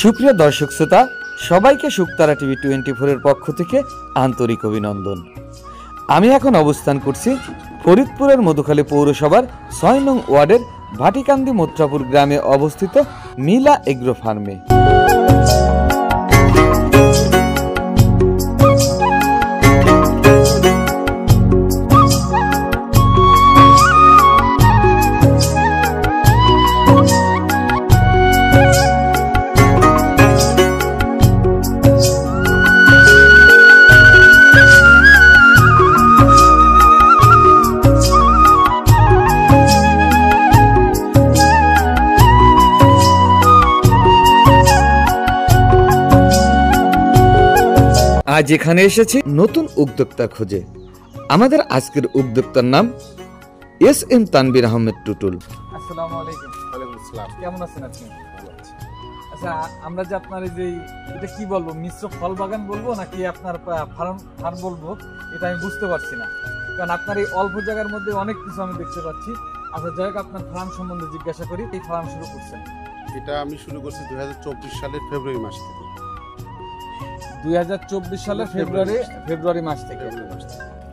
সুপ্রিয় দর্শক শ্রোতা, সবাইকে শুকতারা টিভি 24 এর পক্ষ থেকে আন্তরিক অভিনন্দন। আমি এখন অবস্থান করছি ফরিদপুরের মধুখালী পৌরসভার ৬ নং ওয়ার্ডের ভাটিকান্দি মোত্রাপুর গ্রামে অবস্থিত মিলা এগ্রো ফার্মে। আজ এখানে এসেছি নতুন উদ্যোক্তা খুঁজে। আমাদের আজকের উদ্যোক্তার নাম SM তানবীর আহমেদ টুটুল। আসসালামু আলাইকুম। ওয়ালাইকুম আসসালাম। কেমন আছেন আপনি? ভালো আছি। আচ্ছা, আমরা যে আপনার এই যে এটা কি বলবো, মিশ্র ফল বাগান বলবো নাকি আপনার ফার্ম বলবো, এটা আমি বুঝতে পারছি না, কারণ আপনার এই অল্প জায়গার মধ্যে অনেক কিছু আমি দেখতে পাচ্ছি। আচ্ছা, যাই হোক, আপনার ফার্ম সম্বন্ধে জিজ্ঞাসা করি। এই ফার্ম শুরু করছেন? এটা আমি শুরু করছি 2024 সালের ফেব্রুয়ারি মাস থেকে। 2024 সালের ফেব্রুয়ারি মাস থেকে।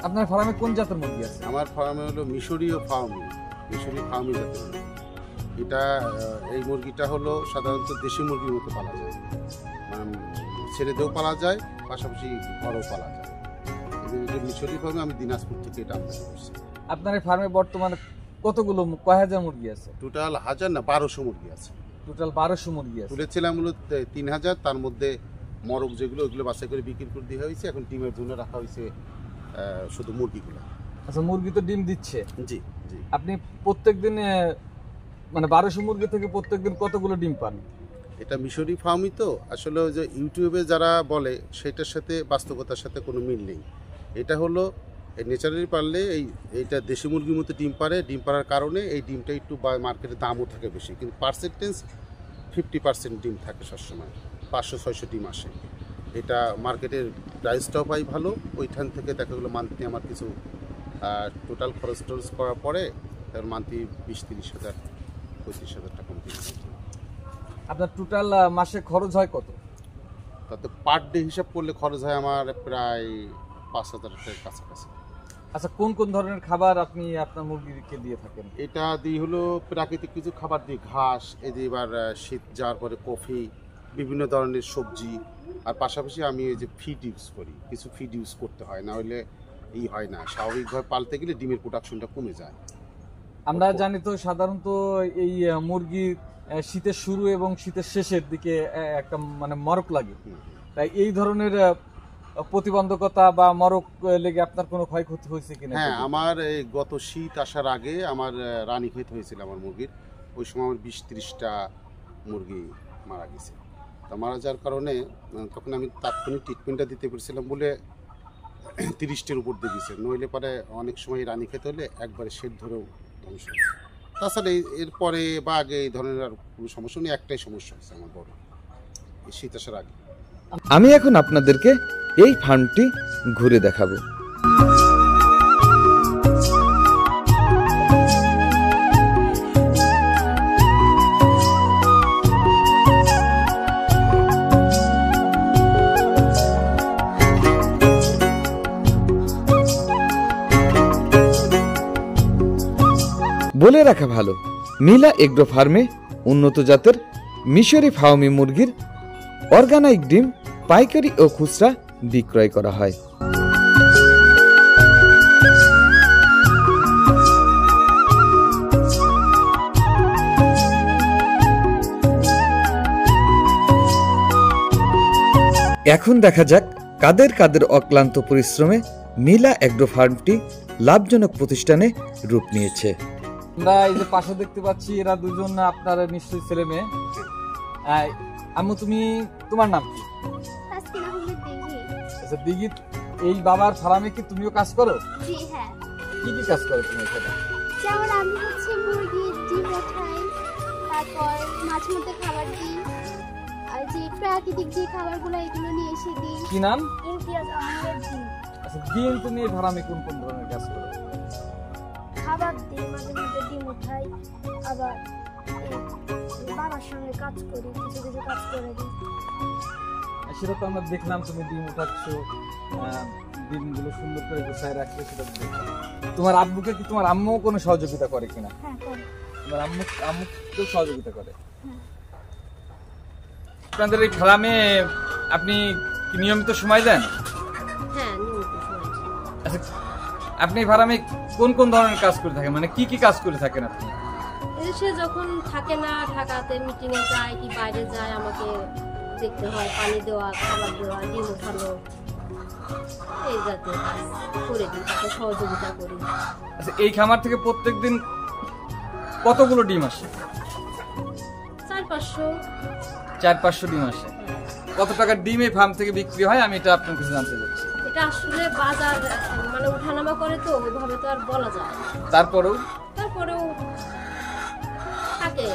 আপনার ফার্মে কোন জাতের মুরগি আছে? আমার ফার্মে হলো মিশরি ফার্মি জাতের। এটা এই মুরগিটা হলো সাধারণত দেশি মুরগির মতো পালা যায়, মানে ছেড়ে দিয়েও পালা যায়, পাশাপাশি ঘরেও পালা যায়। মিশরি ফার্মে আমি দিনাজপুর থেকে এটা আমদানি করছি। আপনার এই ফার্মে বর্তমানে কতগুলো, কয় হাজার মুরগি আছে? টোটাল 1200 মুরগি আছে। টোটাল 1200 মুরগি আছে। তুলেছিলাম হলো 3000, তার মধ্যে মরক যেগুলো ওগুলো বাছাই করে বিক্রি করে দেওয়া হয়েছে। এখন ডিমের জন্য রাখা হয়েছে শুধু মুরগিগুলো। আচ্ছা, মুরগি তো ডিম দিচ্ছে? জি জি। আপনি প্রত্যেকদিন মানে 1200 মুরগি থেকে প্রত্যেকদিন কতগুলো ডিম পান? এটা মিশরি ফার্মই তো, আসলে ওই যে ইউটিউবে যারা বলে সেটার সাথে বাস্তবতার সাথে কোনো মিল নেই। এটা হলো ন্যাচারালি পারলে এইটা দেশি মুরগির মতো ডিম পারে। ডিম পারার কারণে এই ডিমটা একটু মার্কেটে দামও থাকে বেশি, কিন্তু পার্সেন্টেজ 50% ডিম থাকে সবসময়। 500-600 ডিম আসে। এটা মার্কেটের প্রাইসটাও পাই ভালো। ওইখান থেকে দেখা গেলো মান্থলি আমার কিছু টোটাল খরচ টরচ করার পরে তার মান্থলি 20-30 হাজার 35 হাজার টাকা মতো। আপনার টোটাল মাসে খরচ হয় কত? তাতে পার ডে হিসাব করলে খরচ হয় আমার প্রায় 5,000 টাকার কাছাকাছি। আচ্ছা, কোন কোন ধরনের খাবার আপনি আপনার মুরগিকে দিয়ে থাকেন? এটা দিয়ে হলো প্রাকৃতিক কিছু খাবার দিই, ঘাস, এই যে এবার শীত যাওয়ার পরে কফি, বিভিন্ন ধরনের সবজি, আর পাশাপাশি আমি এই যে ফিড ইউজ করি। কিছু ফিড ইউজ করতে হয়, না হলে এই হয় না, স্বাভাবিকভাবে পালতে গেলে ডিমের প্রোডাকশনটা কমে যায়। আমরা জানি তো সাধারণত এই মুরগি শীতের শুরু এবং শীতের শেষের দিকে একটা মানে মরক লাগে, তাই এই ধরনের প্রতিবন্ধকতা বা মরক লেগে আপনার কোনো ক্ষয়ক্ষতি হয়েছে কিনা? হ্যাঁ, আমার এই গত শীত আসার আগে আমার রানীক্ষেত হয়েছিল আমার মুরগির। ওই সময় আমার 20-30টা মুরগি মারা গেছে। তা মারা যাওয়ার কারণে তখন আমি তাৎক্ষণিক ট্রিটমেন্টটা দিতে পেরেছিলাম বলে 30টির উপর দিয়ে দিয়েছে। নইলে পরে অনেক সময় রানীক্ষেত হলে একবারে শেড ধরেও ধ্বংস। তাছাড়া এরপরে বা আগে এই ধরনের আর কোনো সমস্যা নেই। একটাই সমস্যা হয়েছে আমার বড়, এই শীত আসার আগে। আমি এখন আপনাদেরকে এই ফার্মটি ঘুরে দেখাবো। বলে রাখা ভালো, মিলা এগ্রো ফার্মে উন্নত জাতের মিশরি ফার্মি মুরগির অর্গানাইক ডিম পাইকারি ও খুচরা বিক্রয় করা হয়। এখন দেখা যাক কাদের কাদের অক্লান্ত পরিশ্রমে মিলা এগ্রো ফার্মটি লাভজনক প্রতিষ্ঠানে রূপ নিয়েছে। আমরা এই যে পাশে দেখতে পাচ্ছি, এরা দুজন আপনার নিশ্চয়ই ছেলে মেয়ে। আম্মু, তোমার নাম কি? আচ্ছা, দিঘি, এই বাবার ফার্মে কি তুমিও কাজ করো? জি হ্যাঁ। কি কি কাজ করো তুমি এখানে? যেমন আমি হচ্ছে মুরগির ডিম ওঠাই, তারপর মাঝে মধ্যে খাবার দিই, আর যে প্রাকৃতিক যে খাবারগুলো এগুলো নিয়ে এসে দিই। কি নাম? ইমতিয়াজ আহমেদ ডিম। আচ্ছা, ডিম তুমি এই ফার্মে কোন কোন ধরনের কাজ করো? খাবার দিই, মাঝে মধ্যে ডিম উঠাই, আবার বাবার সঙ্গে কাজ করি, কিছু কিছু কাজ করে দিই। সেটা তো আমরা দেখলাম, তুমি ডিম উঠাচ্ছ, ডিমগুলো সুন্দর করে গুছায় রাখলে, সেটা তো দেখলাম। তোমার আব্বুকে কি তোমার আম্মুও কোনো সহযোগিতা করে কিনা? হ্যাঁ করে। তোমার আম্মু তো সহযোগিতা করে। আপনাদের এই ফার্মে আপনি কি নিয়মিত সময় দেন? হ্যাঁ, নিয়মিত সময়। আচ্ছা, আপনি ফার্মে কোন কোন ধরনের কাজ করে থাকেন, মানে কি কি কাজ করে থাকেন আপনি? সে যখন থাকে না, ঢাকাতে মিটিংয়ে যায় কি বাইরে যায়, আমাকে দেখতে হয়, পানি দেওয়া, খাবার দেওয়া, ডিম উঠানো, এই জাতীয় কাজ করে দিই, তাকে সহযোগিতা করি। আচ্ছা, এই খামার থেকে প্রত্যেকদিন কতগুলো ডিম আসে? 400-500। 400-500 ডিম আসে। কত টাকার ডিম এই ফার্ম থেকে বিক্রি হয়, আমি এটা আপনার কাছে জানতে চাচ্ছি। এটা আসলে বাজার মানে উঠানামা করে তো, ওইভাবে তো আর বলা যায়। তারপরেও থাকে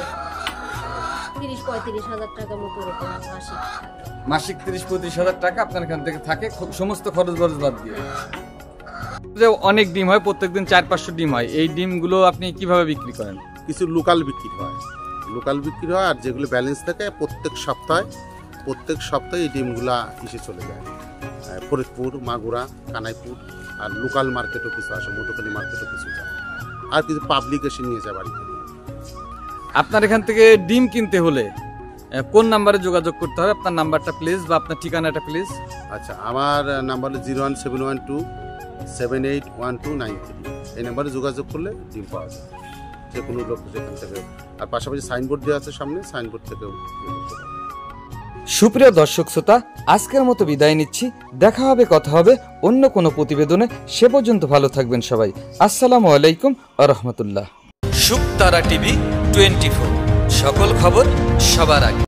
30-35 হাজার টাকা মতো এরকম মাসিক থাকে। মাসিক 30-35 হাজার টাকা আপনার এখান থেকে থাকে, সমস্ত খরচ বরচ বাদ দিয়ে। যে অনেক ডিম হয়, প্রত্যেকদিন 400-500 ডিম হয়, এই ডিমগুলো আপনি কিভাবে বিক্রি করেন? কিছু লোকাল বিক্রি হয়, আর যেগুলো ব্যালেন্স থাকে প্রত্যেক সপ্তাহে এই ডিমগুলা এসে চলে যায় ফরিদপুর, মাগুরা, কানাইপুর, আর লোকাল মার্কেটও কিছু আসে, মধুখালী মার্কেটও কিছু যায়, আর কিছু পাবলিক এসে নিয়ে যায় বাড়িতে। আপনার এখান থেকে ডিম কিনতে হলে কোন নাম্বারে যোগাযোগ করতে হবে? আপনার নাম্বারটা প্লিজ, বা আপনার ঠিকানাটা প্লিজ। আচ্ছা, আমার নাম্বার হলো 01712781293। এই নাম্বারে যোগাযোগ করলে ডিম পাওয়া যায় যে কোনো লোক যেখান থেকে, আর পাশাপাশি সাইনবোর্ড দেওয়া আছে সামনে, সাইনবোর্ড থেকেও। সুপ্রিয় দর্শক শ্রোতা, আজকের মতো বিদায় নিচ্ছি। দেখা হবে, কথা হবে অন্য কোনো প্রতিবেদনে। সে পর্যন্ত ভালো থাকবেন সবাই। আসসালামু আলাইকুম ওয়া রাহমাতুল্লাহ। শুকতারা টিভি 24, সকল খবর সবার আগে।